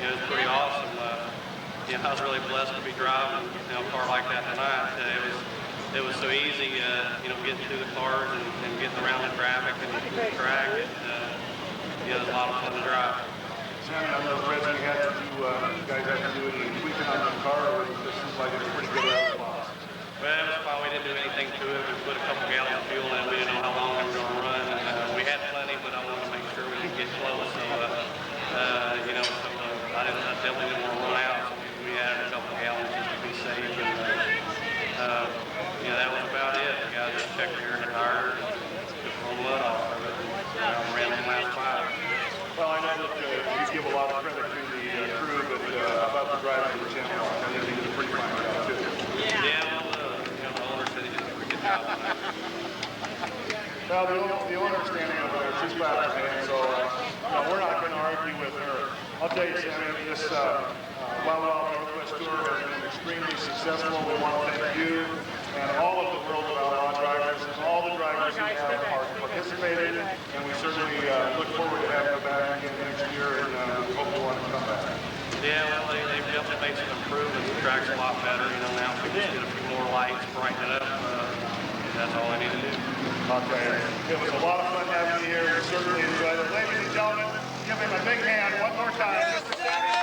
it was pretty awesome. I was really blessed to be driving a car like that tonight. It was so easy, getting through the cars and getting around the traffic and the track. It was a lot of fun to drive. Sammy, on those reds we had to do, you guys had to do any tweaking on the car, or this seems like it's a pretty good response? Well, it was fine. We didn't do anything to it. We put a couple gallons of fuel in. We didn't know how long we were going to run. We had plenty, but I wanted to make sure we didn't get close. So, I definitely didn't want to run out. So we added a couple gallons just to be safe. And, that was about it. The guys just checked the air and tire and took the mud off of it. And ran the last 5. Well, I know that you give a lot of credit to the crew, but how about the driver of the channel? I think he did a pretty fine job, too. Yeah, the owner said he did a pretty good job on that. Well, the owner's standing over there. She's clapping her hands, so we're not going to argue with her. I'll tell you, Sammy, this Outlaws Northwest Tour has been extremely successful. We want to thank you and all of the world of outlaw drivers and all the drivers who have participated, and we certainly look forward to having you back again next year, and we hope you want to come back. Yeah, well, they've definitely made some improvements. The track's a lot better. Now if we just get a few more lights, brighten it up, that's all I need to do. Okay. It was a lot of fun having you here. We certainly enjoyed it. Ladies and gentlemen, give him a big hand one more time. Mr. Sammy.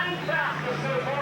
9th fastest so far.